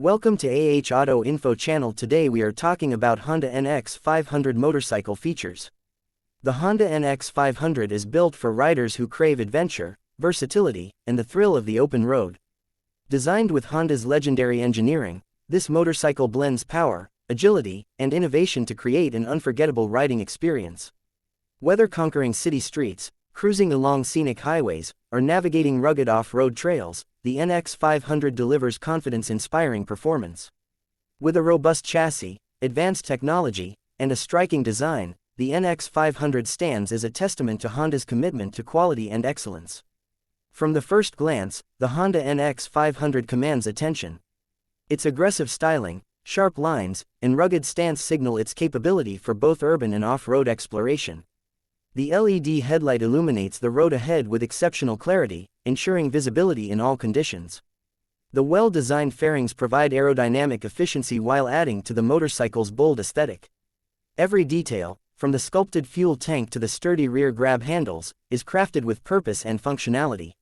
Welcome to Auto Info channel. Today we are talking about Honda NX500 motorcycle features. The Honda NX500 is built for riders who crave adventure, versatility, and the thrill of the open road. Designed with Honda's legendary engineering, this motorcycle blends power, agility, and innovation to create an unforgettable riding experience. Whether conquering city streets, cruising along scenic highways, or navigating rugged off-road trails, the NX500 delivers confidence-inspiring performance. With a robust chassis, advanced technology, and a striking design, the NX500 stands as a testament to Honda's commitment to quality and excellence. From the first glance, the Honda NX500 commands attention. Its aggressive styling, sharp lines, and rugged stance signal its capability for both urban and off-road exploration. The LED headlight illuminates the road ahead with exceptional clarity, ensuring visibility in all conditions. The well-designed fairings provide aerodynamic efficiency while adding to the motorcycle's bold aesthetic. Every detail, from the sculpted fuel tank to the sturdy rear grab handles, is crafted with purpose and functionality.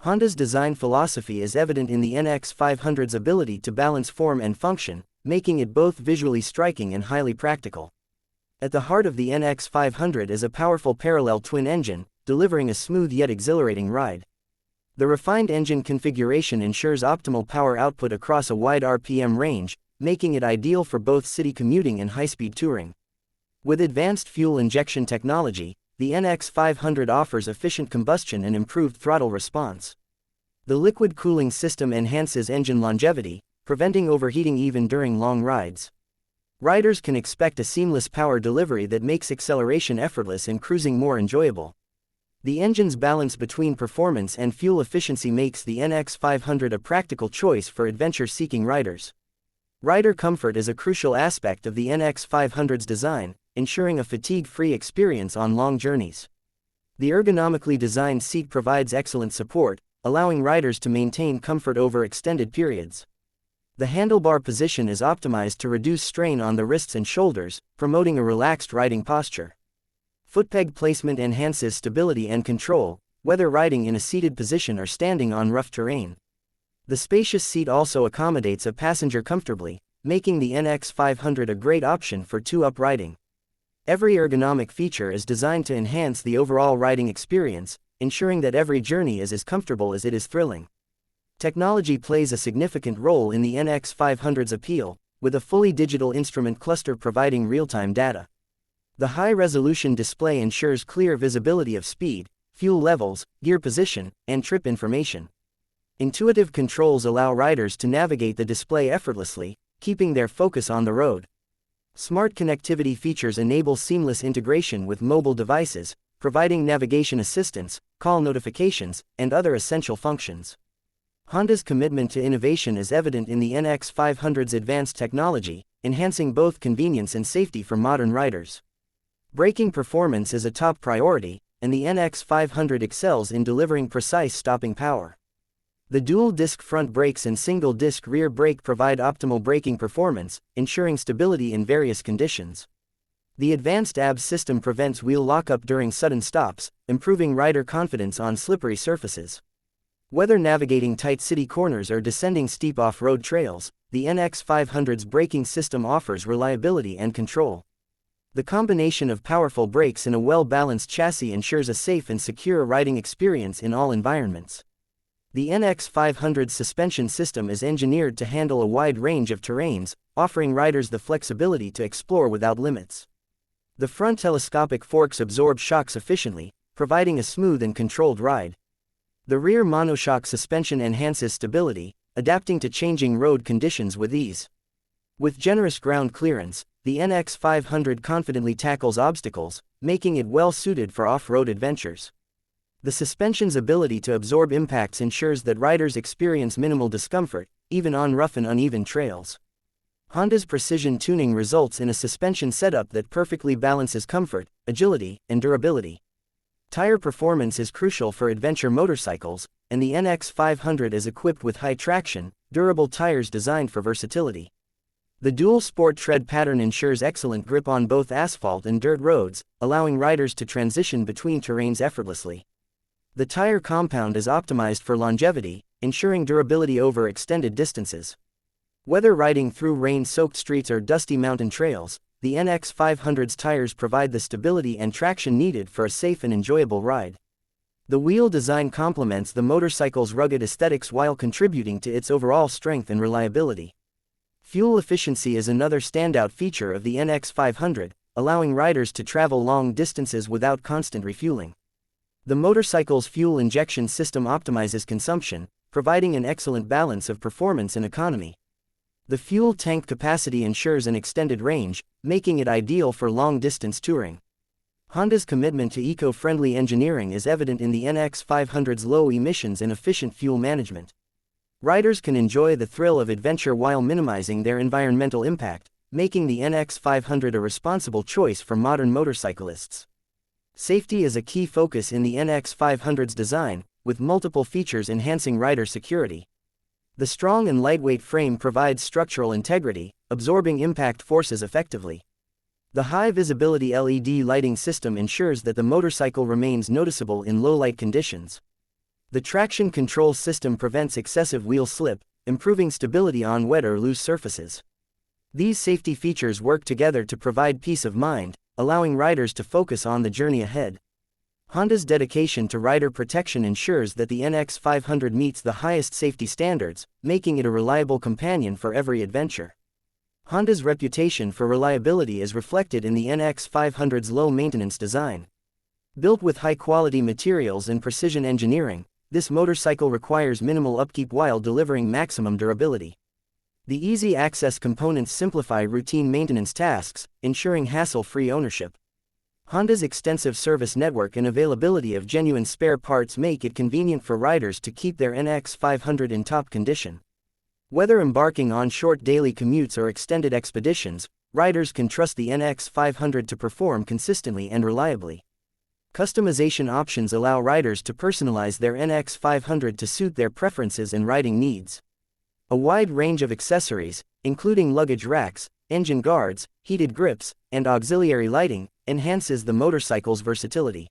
Honda's design philosophy is evident in the NX500's ability to balance form and function, making it both visually striking and highly practical. At the heart of the NX500 is a powerful parallel twin engine, delivering a smooth yet exhilarating ride. The refined engine configuration ensures optimal power output across a wide RPM range, making it ideal for both city commuting and high-speed touring. With advanced fuel injection technology, the NX500 offers efficient combustion and improved throttle response. The liquid cooling system enhances engine longevity, preventing overheating even during long rides. Riders can expect a seamless power delivery that makes acceleration effortless and cruising more enjoyable. The engine's balance between performance and fuel efficiency makes the NX500 a practical choice for adventure-seeking riders. Rider comfort is a crucial aspect of the NX500's design, ensuring a fatigue-free experience on long journeys. The ergonomically designed seat provides excellent support, allowing riders to maintain comfort over extended periods. The handlebar position is optimized to reduce strain on the wrists and shoulders, promoting a relaxed riding posture. Footpeg placement enhances stability and control, whether riding in a seated position or standing on rough terrain. The spacious seat also accommodates a passenger comfortably, making the NX500 a great option for two-up riding. Every ergonomic feature is designed to enhance the overall riding experience, ensuring that every journey is as comfortable as it is thrilling. Technology plays a significant role in the NX500's appeal, with a fully digital instrument cluster providing real-time data. The high-resolution display ensures clear visibility of speed, fuel levels, gear position, and trip information. Intuitive controls allow riders to navigate the display effortlessly, keeping their focus on the road. Smart connectivity features enable seamless integration with mobile devices, providing navigation assistance, call notifications, and other essential functions. Honda's commitment to innovation is evident in the NX500's advanced technology, enhancing both convenience and safety for modern riders. Braking performance is a top priority, and the NX500 excels in delivering precise stopping power. The dual-disc front brakes and single-disc rear brake provide optimal braking performance, ensuring stability in various conditions. The advanced ABS system prevents wheel lockup during sudden stops, improving rider confidence on slippery surfaces. Whether navigating tight city corners or descending steep off-road trails, the NX500's braking system offers reliability and control. The combination of powerful brakes and a well-balanced chassis ensures a safe and secure riding experience in all environments. The NX500's suspension system is engineered to handle a wide range of terrains, offering riders the flexibility to explore without limits. The front telescopic forks absorb shocks efficiently, providing a smooth and controlled ride. The rear monoshock suspension enhances stability, adapting to changing road conditions with ease. With generous ground clearance, the NX500 confidently tackles obstacles, making it well-suited for off-road adventures. The suspension's ability to absorb impacts ensures that riders experience minimal discomfort, even on rough and uneven trails. Honda's precision tuning results in a suspension setup that perfectly balances comfort, agility, and durability. Tire performance is crucial for adventure motorcycles, and the NX500 is equipped with high-traction, durable tires designed for versatility. The dual sport tread pattern ensures excellent grip on both asphalt and dirt roads, allowing riders to transition between terrains effortlessly. The tire compound is optimized for longevity, ensuring durability over extended distances. Whether riding through rain-soaked streets or dusty mountain trails, the NX500's tires provide the stability and traction needed for a safe and enjoyable ride. The wheel design complements the motorcycle's rugged aesthetics while contributing to its overall strength and reliability. Fuel efficiency is another standout feature of the NX500, allowing riders to travel long distances without constant refueling. The motorcycle's fuel injection system optimizes consumption, providing an excellent balance of performance and economy. The fuel tank capacity ensures an extended range, making it ideal for long-distance touring. Honda's commitment to eco-friendly engineering is evident in the NX500's low emissions and efficient fuel management. Riders can enjoy the thrill of adventure while minimizing their environmental impact, making the NX500 a responsible choice for modern motorcyclists. Safety is a key focus in the NX500's design, with multiple features enhancing rider security. The strong and lightweight frame provides structural integrity, absorbing impact forces effectively. The high-visibility LED lighting system ensures that the motorcycle remains noticeable in low-light conditions. The traction control system prevents excessive wheel slip, improving stability on wet or loose surfaces. These safety features work together to provide peace of mind, allowing riders to focus on the journey ahead. Honda's dedication to rider protection ensures that the NX500 meets the highest safety standards, making it a reliable companion for every adventure. Honda's reputation for reliability is reflected in the NX500's low-maintenance design. Built with high-quality materials and precision engineering, this motorcycle requires minimal upkeep while delivering maximum durability. The easy-access components simplify routine maintenance tasks, ensuring hassle-free ownership. Honda's extensive service network and availability of genuine spare parts make it convenient for riders to keep their NX500 in top condition. Whether embarking on short daily commutes or extended expeditions, riders can trust the NX500 to perform consistently and reliably. Customization options allow riders to personalize their NX500 to suit their preferences and riding needs. A wide range of accessories, including luggage racks, engine guards, heated grips, and auxiliary lighting, enhances the motorcycle's versatility.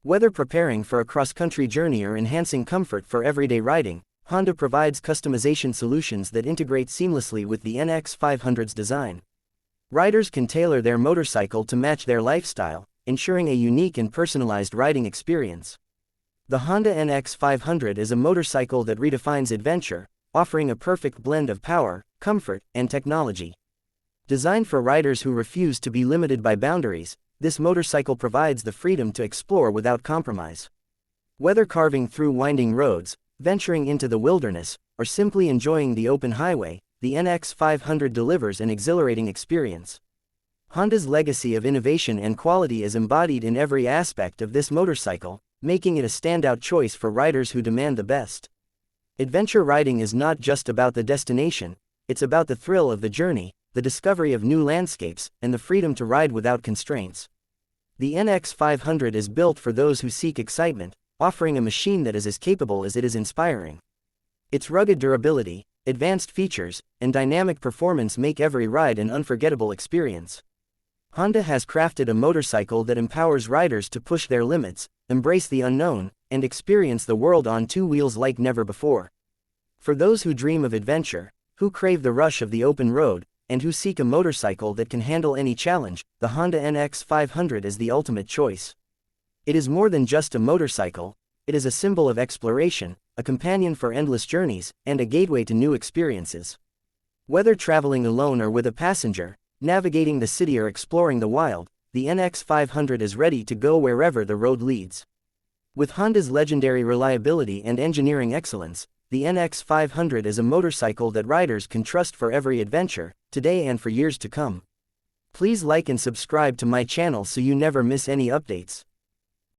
Whether preparing for a cross-country journey or enhancing comfort for everyday riding, Honda provides customization solutions that integrate seamlessly with the NX500's design. Riders can tailor their motorcycle to match their lifestyle, ensuring a unique and personalized riding experience. The Honda NX500 is a motorcycle that redefines adventure, offering a perfect blend of power, comfort, and technology. Designed for riders who refuse to be limited by boundaries, this motorcycle provides the freedom to explore without compromise. Whether carving through winding roads, venturing into the wilderness, or simply enjoying the open highway, the NX500 delivers an exhilarating experience. Honda's legacy of innovation and quality is embodied in every aspect of this motorcycle, making it a standout choice for riders who demand the best. Adventure riding is not just about the destination, it's about the thrill of the journey, the discovery of new landscapes, and the freedom to ride without constraints. The NX500 is built for those who seek excitement, offering a machine that is as capable as it is inspiring. Its rugged durability, advanced features, and dynamic performance make every ride an unforgettable experience. Honda has crafted a motorcycle that empowers riders to push their limits, embrace the unknown, and experience the world on two wheels like never before. For those who dream of adventure, who crave the rush of the open road, and who seek a motorcycle that can handle any challenge, the Honda NX500 is the ultimate choice. It is more than just a motorcycle, it is a symbol of exploration, a companion for endless journeys, and a gateway to new experiences. Whether traveling alone or with a passenger, navigating the city or exploring the wild, the NX500 is ready to go wherever the road leads. With Honda's legendary reliability and engineering excellence, the NX500 is a motorcycle that riders can trust for every adventure, today and for years to come. Please like and subscribe to my channel so you never miss any updates.